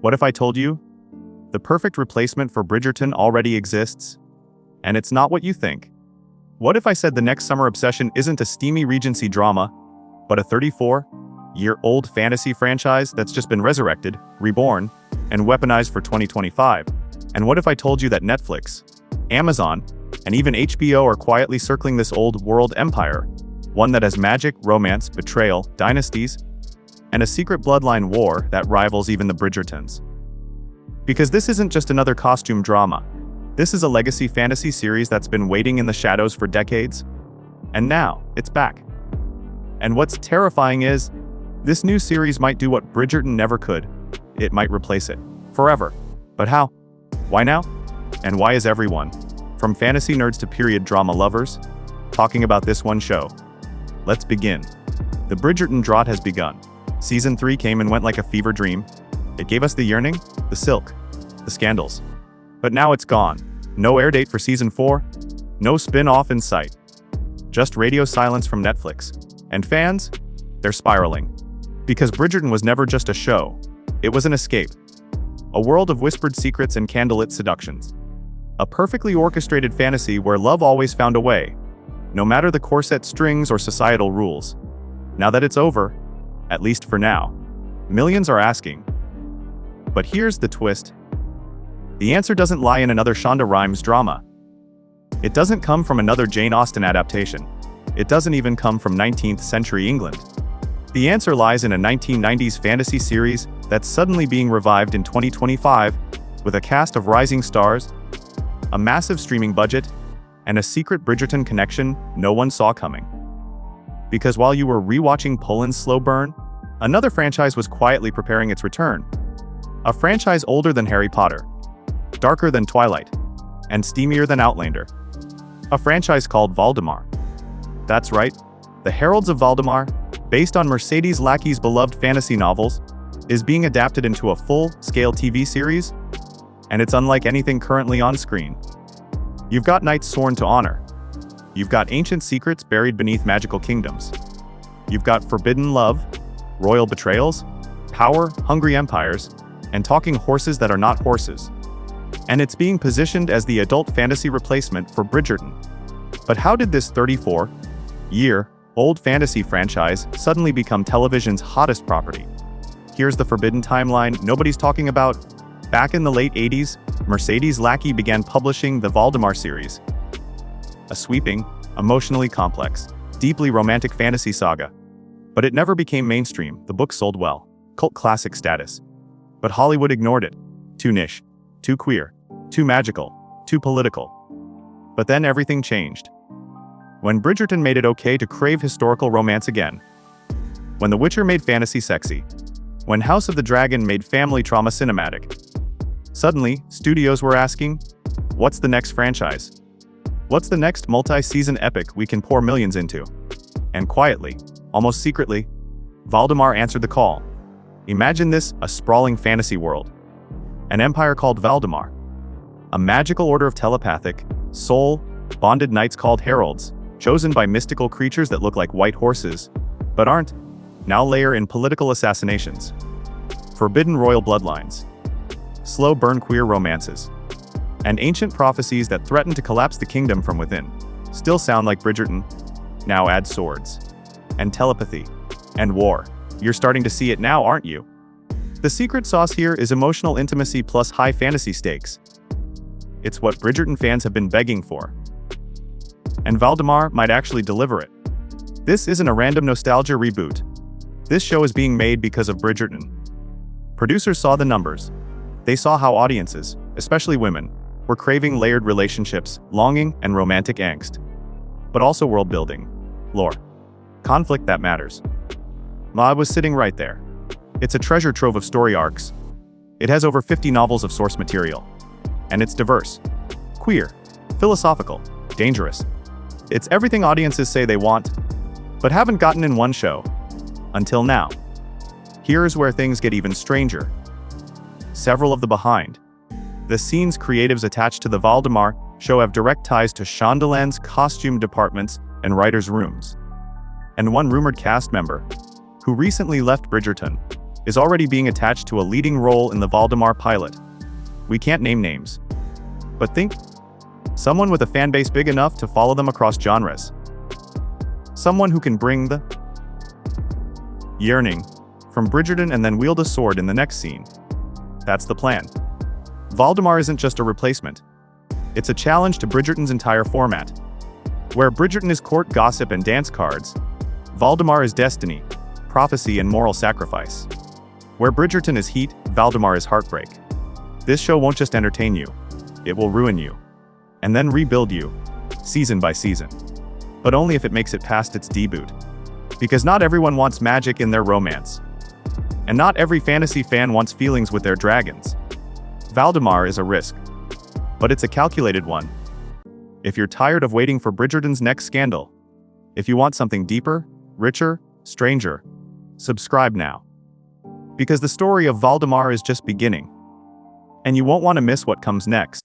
What if I told you? The perfect replacement for Bridgerton already exists, and it's not what you think. What if I said the next summer obsession isn't a steamy Regency drama, but a 34-year-old fantasy franchise that's just been resurrected, reborn, and weaponized for 2025? And what if I told you that Netflix, Amazon, and even HBO are quietly circling this old world empire, one that has magic, romance, betrayal, dynasties, and a secret bloodline war that rivals even the Bridgertons? Because this isn't just another costume drama. This is a legacy fantasy series that's been waiting in the shadows for decades, and now it's back. And what's terrifying is, this new series might do what Bridgerton never could. It might replace it. Forever. But how? Why now? And why is everyone, from fantasy nerds to period drama lovers, talking about this one show? Let's begin. The Bridgerton drought has begun. Season 3 came and went like a fever dream. It gave us the yearning, the silk, the scandals. But now it's gone. No air date for Season 4, no spin-off in sight. Just radio silence from Netflix. And fans? They're spiraling. Because Bridgerton was never just a show. It was an escape. A world of whispered secrets and candlelit seductions. A perfectly orchestrated fantasy where love always found a way, no matter the corset strings or societal rules. Now that it's over, at least for now, millions are asking. But here's the twist. The answer doesn't lie in another Shonda Rhimes drama. It doesn't come from another Jane Austen adaptation. It doesn't even come from 19th century England. The answer lies in a 1990s fantasy series that's suddenly being revived in 2025 with a cast of rising stars, a massive streaming budget, and a secret Bridgerton connection no one saw coming. Because while you were rewatching Poland's slow burn, another franchise was quietly preparing its return. A franchise older than Harry Potter, darker than Twilight, and steamier than Outlander. A franchise called Valdemar. That's right, the Heralds of Valdemar, based on Mercedes Lackey's beloved fantasy novels, is being adapted into a full-scale TV series, and it's unlike anything currently on screen. You've got knights sworn to honor. You've got ancient secrets buried beneath magical kingdoms. You've got forbidden love, royal betrayals, power-hungry empires, and talking horses that are not horses. And it's being positioned as the adult fantasy replacement for Bridgerton. But how did this 34-year-old fantasy franchise suddenly become television's hottest property? Here's the forbidden timeline nobody's talking about. Back in the late 80s, Mercedes Lackey began publishing the Valdemar series. A sweeping, emotionally complex, deeply romantic fantasy saga. But it never became mainstream. The book sold well, cult classic status. But Hollywood ignored it. Too niche, too queer, too magical, too political. But then everything changed. When Bridgerton made it okay to crave historical romance again. When The Witcher made fantasy sexy. When House of the Dragon made family trauma cinematic. Suddenly, studios were asking, what's the next franchise? What's the next multi-season epic we can pour millions into? And quietly, almost secretly, Valdemar answered the call. Imagine this, a sprawling fantasy world. An empire called Valdemar. A magical order of telepathic, soul-bonded knights called heralds, chosen by mystical creatures that look like white horses, but aren't, now layer in political assassinations. Forbidden royal bloodlines. Slow-burn queer romances. And ancient prophecies that threaten to collapse the kingdom from within. Still sound like Bridgerton. Now add swords. And telepathy. And war. You're starting to see it now, aren't you? The secret sauce here is emotional intimacy plus high fantasy stakes. It's what Bridgerton fans have been begging for. And Valdemar might actually deliver it. This isn't a random nostalgia reboot. This show is being made because of Bridgerton. Producers saw the numbers. They saw how audiences, especially women, were craving layered relationships, longing, and romantic angst. But also world building, lore, conflict that matters. I was sitting right there. It's a treasure trove of story arcs. It has over 50 novels of source material. And it's diverse, queer, philosophical, dangerous. It's everything audiences say they want, but haven't gotten in one show. Until now. Here's where things get even stranger. Several of the behind-the-scenes creatives attached to the Valdemar show have direct ties to Shondaland's costume departments and writers' rooms. And one rumored cast member, who recently left Bridgerton, is already being attached to a leading role in the Valdemar pilot. We can't name names. But think, someone with a fanbase big enough to follow them across genres. Someone who can bring the yearning from Bridgerton and then wield a sword in the next scene. That's the plan. Valdemar isn't just a replacement. It's a challenge to Bridgerton's entire format. Where Bridgerton is court gossip and dance cards, Valdemar is destiny, prophecy and moral sacrifice. Where Bridgerton is heat, Valdemar is heartbreak. This show won't just entertain you, it will ruin you. And then rebuild you, season by season. But only if it makes it past its debut. Because not everyone wants magic in their romance. And not every fantasy fan wants feelings with their dragons. Valdemar is a risk. But it's a calculated one. If you're tired of waiting for Bridgerton's next scandal, if you want something deeper, richer, stranger, subscribe now. Because the story of Valdemar is just beginning. And you won't want to miss what comes next.